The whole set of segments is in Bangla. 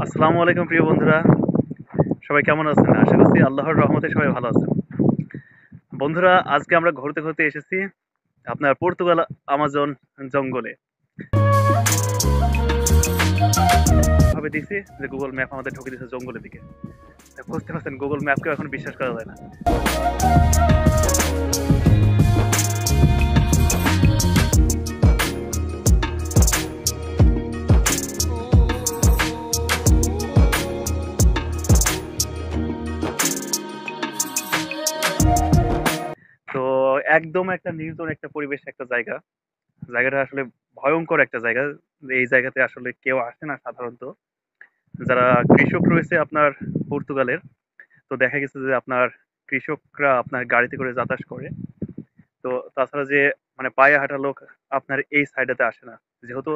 আসসালামু আলাইকুম প্রিয় বন্ধুরা, সবাই কেমন আছেন? আশা করছি আল্লাহর রহমতে সবাই ভালো আছেন। বন্ধুরা, আজকে আমরা ঘুরতে ঘুরতে এসেছি আপনার পর্তুগাল আমাজন জঙ্গলে। ভাবে দিছি যে গুগল ম্যাপ আমাদের ঢুকে দিয়েছে জঙ্গলের দিকে। তা বুঝতে পারছেন, গুগল ম্যাপকেও এখন বিশ্বাস করা যায় না। তো একদম একটা নির্জন একটা পরিবেশ, একটা জায়গা। জায়গাটা আসলে ভয়ঙ্কর একটা জায়গা। এই জায়গাতে আসলে কেউ আসে না সাধারণত। যারা কৃষক রয়েছে আপনার পর্তুগালের, তো দেখা গেছে যে আপনার কৃষকরা আপনার গাড়িতে করে যাতায়াত করে। তো তাছাড়া যে মানে পায়ে হাঁটা লোক আপনার এই সাইডেতে আসে না, যেহেতু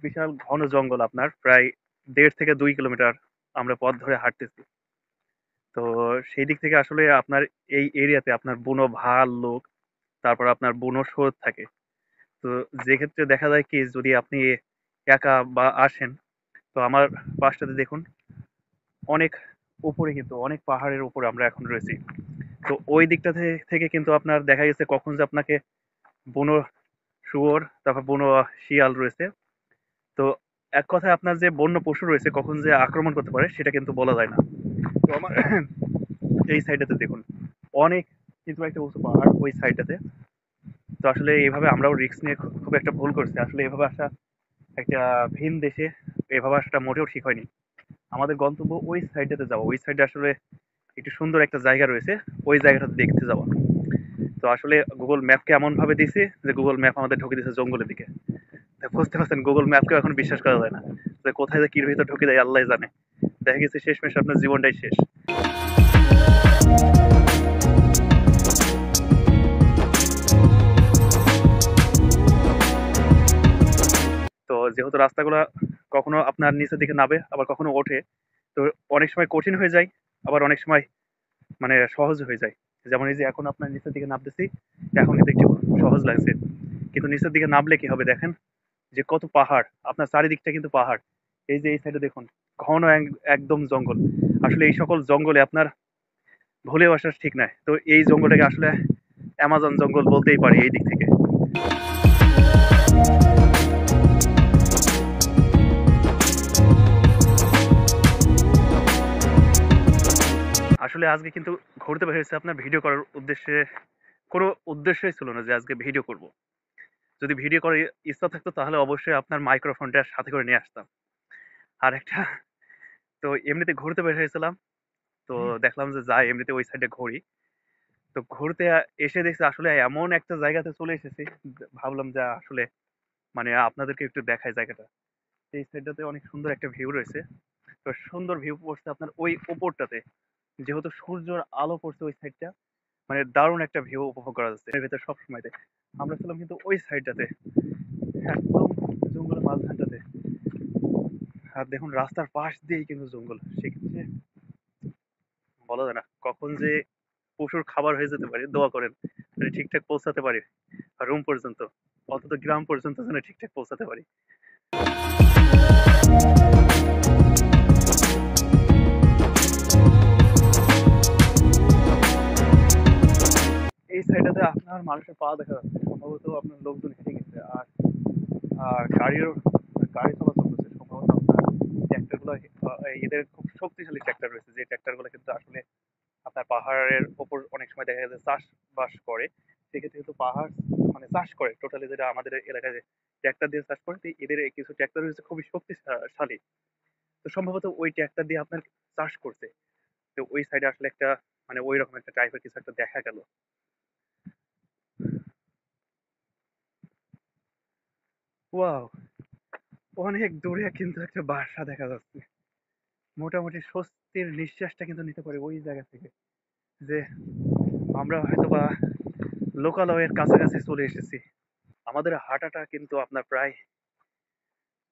বিশাল ঘন জঙ্গল, আপনার প্রায় 1.5 থেকে 2 কিলোমিটার আমরা পথ ধরে হাঁটতেছি। তো সেই দিক থেকে আসলে আপনার এই এরিয়াতে আপনার বুনো ভাল্লুক, তারপর আপনার বুনো শুয়োর থাকে। তো যে ক্ষেত্রে দেখা যায় কি, যদি আপনি একা বা আসেন, তো আমার পাশটাতে দেখুন, অনেক উপরে কিন্তু অনেক পাহাড়ের উপরে আমরা এখন রয়েছি। তো ওই দিকটা থেকে কিন্তু আপনার দেখা গেছে কখন যে আপনাকে বুনো শুয়োর, তারপর বুনো শিয়াল রয়েছে। তো এক কথায় আপনার যে বন্য পশু রয়েছে কখন যে আক্রমণ করতে পারে সেটা কিন্তু বলা যায় না। তো আমার এই সাইডটাতে দেখুন, অনেক কিন্তু একটা উঁচু পাহাড় ওই সাইডটাতে। তো আসলে এইভাবে আমরাও রিস্ক নিয়ে খুব একটা ভুল করছি। আসলে এভাবে আসা একটা ভিন দেশে, এভাবে আসাটা মোটেও ঠিক হয়নি। আমাদের গন্তব্য ওই সাইডটাতে যাওয়া, ওই সাইডে আসলে একটু সুন্দর একটা জায়গা রয়েছে, ওই জায়গাটা দেখতে যাওয়া। তো আসলে গুগল ম্যাপকে এমন ভাবে দিছি যে গুগল ম্যাপ আমাদের ঢুকে দিয়েছে জঙ্গলের দিকে। তা বুঝতে পারছেন, গুগল ম্যাপকেও এখন বিশ্বাস করা যায় না, যে কোথায় যে কির ভিতর ঢুকে দেয় আল্লাহ জানে। দেখা গেছে শেষমেশ আপনার জীবনটাই শেষ। তো যেহেতু রাস্তাগুলো কখনো আপনার নিচের দিকে নামে, আবার কখনো ওঠে, তো অনেক সময় কঠিন হয়ে যায়, আবার অনেক সময় মানে সহজ হয়ে যায়। যেমন এই যে এখন আপনার নিচের দিকে নামতেছি, এখন কিন্তু একটু সহজ লাগছে। কিন্তু নিচের দিকে নামলে কি হবে দেখেন, যে কত পাহাড়, আপনার চারিদিকটা কিন্তু পাহাড়। এই যে এই সাইডে দেখুন, ঘন একদম জঙ্গল। আসলে এই সকল জঙ্গলে আপনার ভুলেও আসার ঠিক নাই। তো এই জঙ্গলটাকে আসলে অ্যামাজন জঙ্গল বলতেই পারি এই দিক থেকে। আসলে আজকে কিন্তু ঘুরতে বের হয়েছে আপনার ভিডিও করার উদ্দেশ্যে। কোনো উদ্দেশ্যই ছিল না যে আজকে ভিডিও করব। যদি ভিডিও করার ইচ্ছা থাকতো তাহলে অবশ্যই আপনার মাইক্রোফোনটা সাথে করে নিয়ে আসতাম। আর একটা, তো এমনিতে ঘুরতে বের হয়েছিলাম। তো দেখলাম যে যাই এমনিতে ওই সাইডে ঘুরি। তো ঘুরতে এসে দেখছি আসলে এমন একটা জায়গাতে চলে এসেছি, ভাবলাম যে আসলে মানে আপনাদেরকে একটু দেখাই জায়গাটা। এই সাইডটাতে অনেক সুন্দর একটা ভিউ রয়েছে। তো সুন্দর ভিউ পড়ছে আপনার ওই উপরটাতে, যেহেতু সূর্যের আলো পড়ছে ওই সাইডটা, মানে দারুণ একটা ভিউ উপভোগ করা যাচ্ছে এর ভেতর সব সময়তে। আমরা ছিলাম কিন্তু ওই সাইডটাতে, একদম জঙ্গলের মাঝখানটাতে। আর দেখুন রাস্তার পাশ দিয়েই কিন্তু জঙ্গল, সেক্ষেত্রে বলা যায় না কখন যে পশুর খাবার হয়ে যেতে পারে। দোয়া করেন মানে ঠিকঠাক পৌঁছাতে পারি রুম পর্যন্ত, অন্তত গ্রাম পর্যন্ত যেন ঠিকঠাক পৌঁছাতে পারি। এই সাইডটাতে আপনার মানুষের পা দেখা যাচ্ছে, সম্ভবত আপনার লোকজন হেঁটে গেছে। আর আর গাড়ি চলাচল করছে সম্ভবত আপনার ট্র্যাক্টর গুলো। এদের খুব শক্তিশালী ট্র্যাক্টর রয়েছে, যে ট্র্যাক্টর গুলো কিন্তু আসলে আপনার পাহাড়ের ওপর অনেক সময় দেখা যায় চাষবাস করে। সেক্ষেত্রে কিন্তু পাহাড় মানে চাষ করে টোটালি, যেটা আমাদের এলাকায় ট্র্যাক্টর দিয়ে চাষ করে। তো এদের কিছু ট্র্যাক্টর রয়েছে খুবই শক্তিশালী। তো সম্ভবত ওই ট্র্যাক্টর দিয়ে আপনার চাষ করছে। তো ওই সাইডে আসলে একটা মানে ওই রকম একটা টাইপের কিছু একটা দেখা গেল। ওয়াও, অনেক দূরে কিন্তু একটা বাসা দেখা যাচ্ছে। মোটামুটি স্বস্তির নিঃশ্বাসটা কিন্তু নিতে পারি ওই জায়গা থেকে, যে আমরা হয়তোবা লোকালয়ের কাছাকাছি চলে এসেছি। আমাদের হাঁটাটা কিন্তু আপনার প্রায়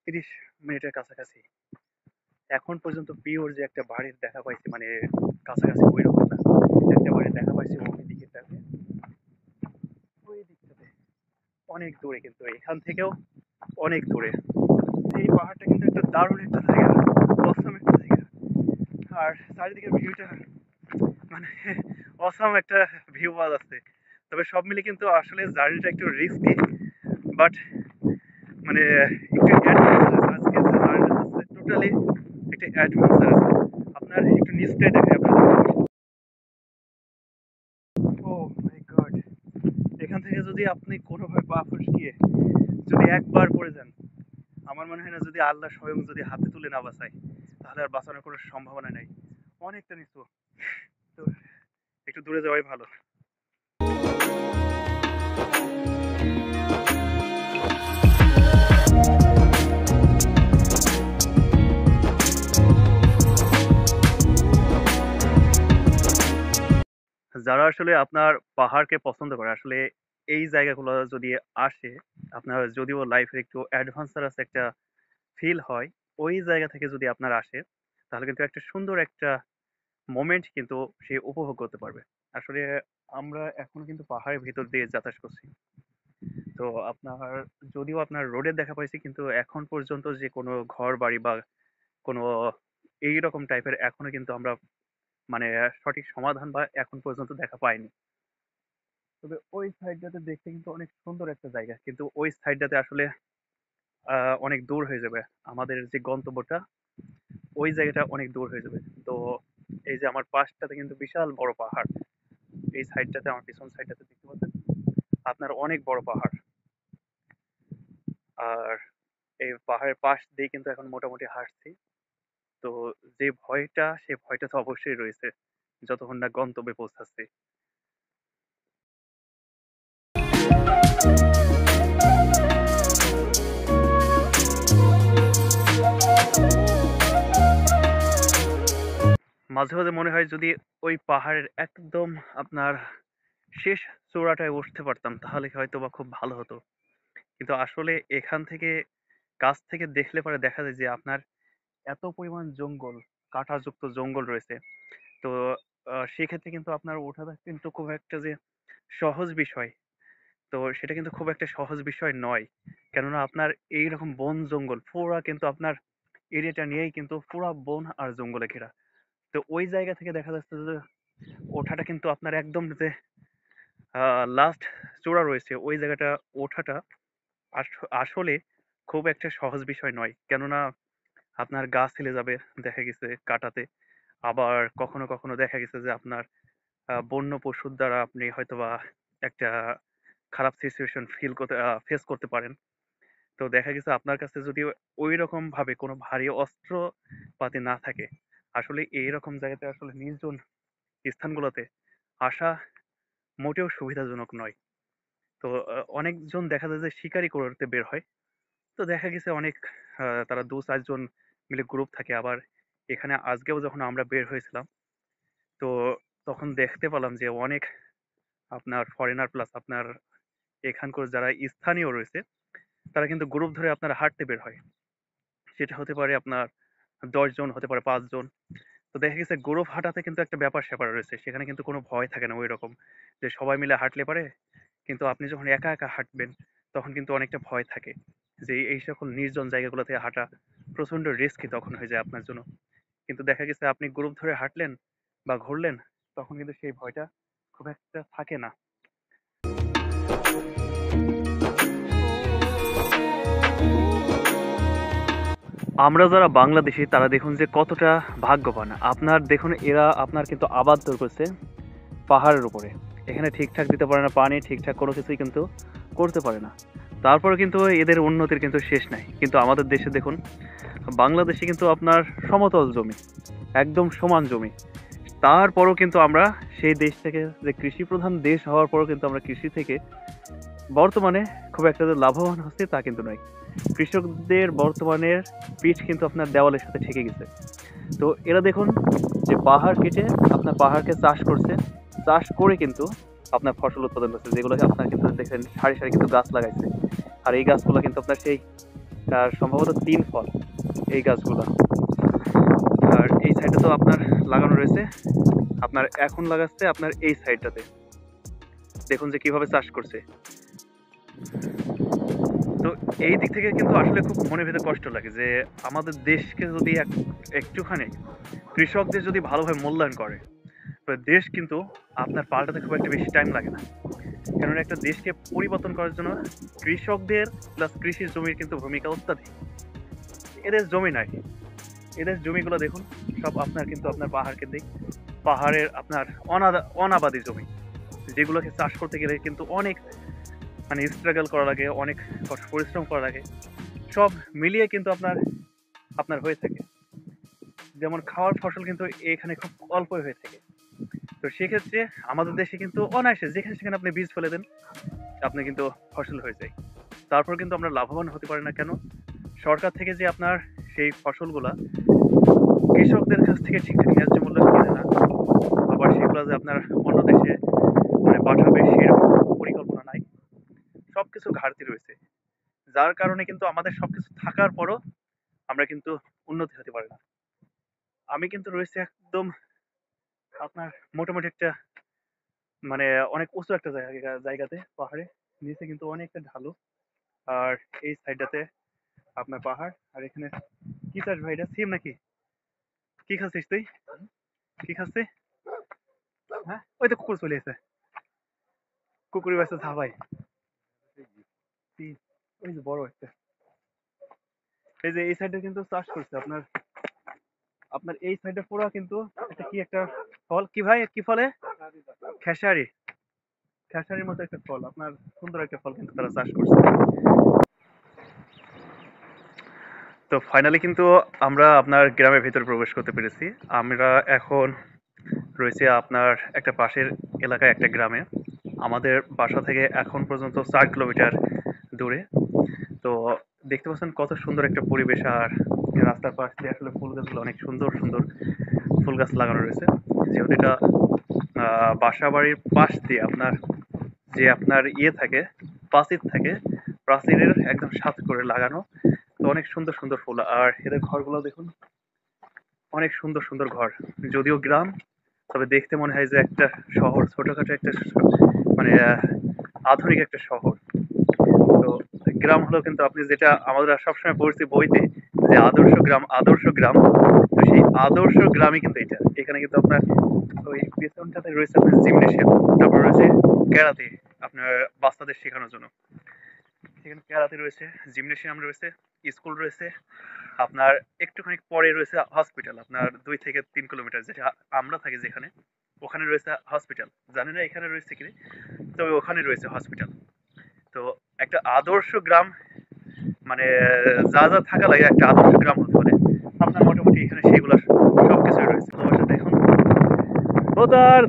30 মিনিটের কাছাকাছি। এখন পর্যন্ত পিওর যে একটা বাড়ির দেখা পাইছি, মানে কাছাকাছি ওই রকম না। একটা বাড়ির দেখা পাইছি ওই দিকেরটাতে, ওই দিকটাতে অনেক দূরে, কিন্তু এখান থেকেও অনেক দূরে। এই পাহাড়টা কিন্তু একটা দারুণ একটা জায়গা। আর চারিদিকের ভিউটা মানে অসাম একটা ভিউ পাওয়া যাচ্ছে। তবে সব মিলে কিন্তু আসলে জার্নিটা একটু রিস্কি, বাট মানে একটু অ্যাডভেঞ্চারাস। আজকে যে জার্নিটা আছে টোটালি একটা অ্যাডভেঞ্চারাস। আপনার একটু নিচটাই দেখে আপনাদের। ও মাই গড, এখান থেকে যদি আপনি কোনোভাবে পা ফসকিয়ে যদি একবার পড়ে যান, আমার মনে হয় না যদি আল্লাহ স্বয়ং যদি হাতে তুলে না বাঁচায় তাহলে আর বাঁচানোর কোনো সম্ভাবনা নাই। অনেকটা নিচু, তো একটু দূরে যাওয়াই ভালো। যারা আসলে আপনার পাহাড়কে পছন্দ করে আসলে এই জায়গাগুলো যদি আসে, আপনার যদিও লাইফের একটু অ্যাডভেঞ্চারাস একটা ফিল হয়, ওই জায়গা থেকে যদি আপনার আসে তাহলে কিন্তু একটা সুন্দর একটা মোমেন্ট কিন্তু সে উপভোগ করতে পারবে। আসলে আমরা এখন কিন্তু পাহাড়ের ভিতর দিয়ে যাতায়াত করছি, তো আপনার যদিও আপনার রোডের দেখা পাইছি কিন্তু এখন পর্যন্ত যে কোনো ঘর বাড়ি বা কোনো এইরকম টাইপের এখনো কিন্তু আমরা মানে সঠিক সমাধান বা এখন পর্যন্ত দেখা পাইনি। তবে ওই সাইডটাতে দেখতে কিন্তু অনেক সুন্দর একটা জায়গা, কিন্তু ওই সাইডটাতে আসলে অনেক দূর হয়ে যাবে আমাদের যে গন্তব্যটা, ওই জায়গাটা অনেক দূর হয়ে যাবে। তো এই যে আমার পাশটাতে কিন্তু বিশাল বড় পাহাড়, এই সাইডটাতে আমার পিছন সাইডটাতে দেখতে পাচ্ছেন আপনার অনেক বড় পাহাড়। আর এই পাহাড়ের পাশ দিয়ে কিন্তু এখন মোটামুটি হাঁটছি। তো যে ভয়টা, সে ভয়টা তো অবশ্যই রয়েছে যতক্ষণ না গন্তব্যে পৌঁছাচ্ছি। মাঝে মাঝে মনে হয় যদি ওই পাহাড়ের একদম আপনার শেষ চূড়াটায় উঠতে পারতাম তাহলে হয়তো বা খুব ভালো হতো। কিন্তু আসলে এখান থেকে কাছ থেকে দেখলে পরে দেখা যায় যে আপনার এত পরিমাণ জঙ্গল, কাঁটাযুক্ত জঙ্গল রয়েছে। তো সেক্ষেত্রে কিন্তু আপনার ওঠাটা কিন্তু খুব একটা যে সহজ বিষয়, তো সেটা কিন্তু খুব একটা সহজ বিষয় নয়। কেননা আপনার এইরকম বন জঙ্গল পুরা কিন্তু আপনার এরিয়াটা নিয়েই কিন্তু পুরা বন আর জঙ্গলে ঘেরা। তো ওই জায়গা থেকে দেখা যাচ্ছে যে ওঠাটা কিন্তু আপনার একদম যে লাস্ট চূড়া রয়েছে ওই জায়গাটা ওঠাটা আসলে খুব একটা সহজ বিষয় নয়। কেননা আপনার গা ছিলে যাবে দেখা গেছে কাটাতে। আবার কখনো কখনো দেখা গেছে যে আপনার বন্য পশুর দ্বারা আপনি হয়তোবা একটা খারাপ সিচুয়েশন ফেস করতে পারেন। তো দেখা গেছে আপনার কাছে যদি ওই রকম ভাবে কোনো ভারী অস্ত্র পাতি না থাকে, আসলে এইরকম জায়গাতে আসলে নির্জন স্থানগুলোতে আসা মোটেও সুবিধাজনক নয়। তো অনেকজন দেখা যায় যে শিকারি করতে বের হয়। তো দেখা গেছে অনেক তারা ২-৪ জন মিলে গ্রুপ থাকে। আবার এখানে আজকেও যখন আমরা বের হয়েছিলাম, তো তখন দেখতে পেলাম যে অনেক আপনার ফরেনার প্লাস আপনার এখানকার যারা স্থানীয় রয়েছে তারা কিন্তু গ্রুপ ধরে আপনার হাঁটতে বের হয়। সেটা হতে পারে আপনার ১০ জন, হতে পারে ৫ জন। তো দেখা গেছে গ্রুপ হাঁটাতে কিন্তু একটা ব্যাপার-স্যাপার রয়েছে। সেখানে কিন্তু কোনো ভয় থাকে না ঐরকম যে সবাই মিলে হাঁটলে পারে। কিন্তু আপনি যখন একা একা হাঁটবেন তখন কিন্তু অনেকটা ভয় থাকে যে এই সকল নির্জন জায়গাগুলোতে হাঁটা প্রচন্ড রিস্কি তখন হয়ে যায় আপনার জন্য। কিন্তু দেখা গেছে আপনি গ্রুপ ধরে হাঁটলেন বা ঘুরলেন, তখন কিন্তু সেই ভয়টা খুব একটা থাকে না। আমরা যারা বাংলাদেশী তারা দেখুন যে কতটা ভাগ্যবান। আপনার দেখুন এরা আপনার কিন্তু আবাদ করছে পাহাড়ের উপরে। এখানে ঠিকঠাক দিতে পারে না পানি, ঠিকঠাক কোনো কিছুই কিন্তু করতে পারে না। তারপরে কিন্তু এদের উন্নতির কিন্তু শেষ নাই। কিন্তু আমাদের দেশে দেখুন, বাংলাদেশে কিন্তু আপনার সমতল জমি, একদম সমান জমি। তারপরও কিন্তু আমরা সেই দেশ থেকে, যে কৃষি প্রধান দেশ হওয়ার পরও কিন্তু আমরা কৃষি থেকে বর্তমানে খুব একটা যে লাভবান হচ্ছে তা কিন্তু নয়। কৃষকদের বর্তমানের পিঠ কিন্তু আপনার দেওয়ালের সাথে ঠেকে গেছে। তো এরা দেখুন যে পাহাড় কেটে আপনার পাহাড়কে চাষ করছে, চাষ করে কিন্তু আপনার ফসল উৎপাদন করছে, যেগুলোকে আপনার কিন্তু দেখেন সারি সারি কিন্তু গাছ লাগাইছে। আর এই গাছগুলো কিন্তু আপনার সেই সম্ভবত ৩ ফল এই গাছগুলো। আর এই সাইডে তো আপনার লাগানো রয়েছে, আপনার এখন লাগাচ্ছে আপনার এই সাইডটাতে। দেখুন যে কিভাবে চাষ করছে। তো এই দিক থেকে কিন্তু আসলে খুব মনের ভেতরে কষ্ট লাগে যে আমাদের দেশকে যদি একটুখানি কৃষকদের যদি ভালোভাবে মূল্যায়ন করে, তো দেশ কিন্তু আপনার পাল্টাতে খুব একটা বেশি টাইম লাগে না। কেননা একটা দেশকে পরিবর্তন করার জন্য কৃষকদের প্লাস কৃষি জমির কিন্তু ভূমিকা অত্যাধিক। এদের জমি নাই, এদের জমিগুলো দেখুন সব আপনার কিন্তু আপনার পাহাড় কেন্দ্রিক, পাহাড়ের আপনার অনাবাদি জমি, যেগুলোকে চাষ করতে গেলে কিন্তু অনেক মানে স্ট্রাগল করা লাগে, অনেক পরিশ্রম করা লাগে। সব মিলিয়ে কিন্তু আপনার আপনার হয়ে থাকে। যেমন খাওয়ার ফসল কিন্তু এখানে খুব অল্পই হয়ে থাকে। তো সেক্ষেত্রে আমাদের দেশে কিন্তু অনায়াসে যেখানে সেখানে আপনি বীজ ফেলে দেন, আপনি কিন্তু ফসল হয়ে যায়। তারপর কিন্তু আমরা লাভবান হতে পারি না কেন? সরকার থেকে যে আপনার সেই ফসলগুলা কৃষকদের কাছ থেকে ঠিকঠাক ন্যায্য মূল্য কিনে না, আবার সেগুলো যে আপনার অন্য দেশে মানে পাঠাবে সেরকম পরিকল্পনা নাই। সবকিছু ঘাটতি রয়েছে, যার কারণে কিন্তু আমাদের সবকিছু থাকার পরও আমরা কিন্তু উন্নতি হতে পারি না। আমি কিন্তু রয়েছে একদম আপনার মোটামুটি একটা মানে অনেক উঁচু একটা জায়গাতে, পাহাড়ে নিচে কিন্তু অনেকটা ঢালু। আর এই সাইডটাতে আপনার পাহাড়। আর এখানে কি চাস ভাই, এটা সিম নাকি? কি খাচ্ছিস তুই? কি খাচ্ছে? হ্যাঁ, ওই তো কুকুর চলে এসে, কুকুরের বাচ্চা ধাপাই। ওই যে বড় একটা, এই যে এই সাইডে কিন্তু চাষ করছে আপনার, আপনার এই সাইডে পুরো কিন্তু একটা কি একটা ফল, কি ভাই কি ফলে? খেসারি, খেসারির মতো একটা ফল, আপনার সুন্দর একটা ফল কিন্তু তারা চাষ করছে। তো ফাইনালি কিন্তু আমরা আপনার গ্রামের ভিতরে প্রবেশ করতে পেরেছি। আমরা এখন রয়েছে আপনার একটা পাশের এলাকায় একটা গ্রামে। আমাদের বাসা থেকে এখন পর্যন্ত 4 কিলোমিটার দূরে। তো দেখতে পাচ্ছেন কত সুন্দর একটা পরিবেশ, আর রাস্তার পাশ দিয়ে আসলে ফুল গাছগুলো অনেক সুন্দর সুন্দর ফুল গাছ লাগানো রয়েছে। যেহেতু এটা বাসা বাড়ির পাশ দিয়ে আপনার যে আপনার ইয়ে থাকে, প্রাচীর থাকে, প্রাচীরের একদম সাথে করে লাগানো। তো অনেক সুন্দর সুন্দর ফুল, আর এদের ঘরগুলো দেখুন অনেক সুন্দর সুন্দর ঘর। যদিও গ্রাম, তবে দেখতে মনে হয় যে একটা শহর, ছোটখাটো একটা মানে আধুনিক একটা শহর। তো গ্রাম হলো কিন্তু আপনি যেটা আমরা সবসময় পড়ছি বইতে যে আদর্শ গ্রাম, আদর্শ গ্রাম, তো সেই আদর্শ গ্রামই কিন্তু এটা। এখানে কিন্তু আপনার ওই পেছনটাতে রয়েছে আপনার জিমনেশিয়াম, তারপর রয়েছে ক্যারাতে আপনার বাচ্চাদের শেখানোর জন্য, সেখানে ক্যারাতে রয়েছে, জিমনেশিয়াম রয়েছে, স্কুল রয়েছে। আপনার একটুখানি পরে রয়েছে হসপিটাল, আপনার 2 থেকে 3 কিলোমিটার, যেটা আমরা থাকি যেখানে, ওখানে রয়েছে হসপিটাল। জানি না এখানে রয়েছে কি, তবে ওখানে রয়েছে হসপিটাল। তো একটা আদর্শ গ্রাম মানে যা যা থাকা লাগে একটা আদর্শ গ্রাম হতে হলে আপনার মোটামুটি এখানে সেগুলো সবকিছুই রয়েছে। তোমার সাথে এখন বোতার।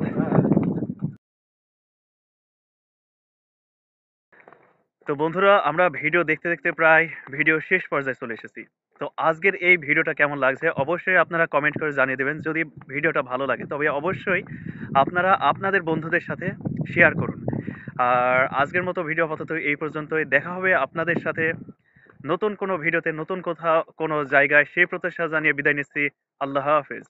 তো বন্ধুরা, আমরা ভিডিও দেখতে দেখতে প্রায় ভিডিও শেষ পর্যায়ে চলে এসেছি। তো আজকের এই ভিডিওটা কেমন লাগছে অবশ্যই আপনারা কমেন্ট করে জানিয়ে দেবেন। যদি ভিডিওটা ভালো লাগে তবে অবশ্যই আপনারা আপনাদের বন্ধুদের সাথে শেয়ার করুন। আর আজকের মতো ভিডিও আপাতত এই পর্যন্তই। দেখা হবে আপনাদের সাথে নতুন কোনো ভিডিওতে, নতুন কোথাও কোনো জায়গায়। সেই প্রত্যাশা জানিয়ে বিদায় নিচ্ছি। আল্লাহ হাফেজ।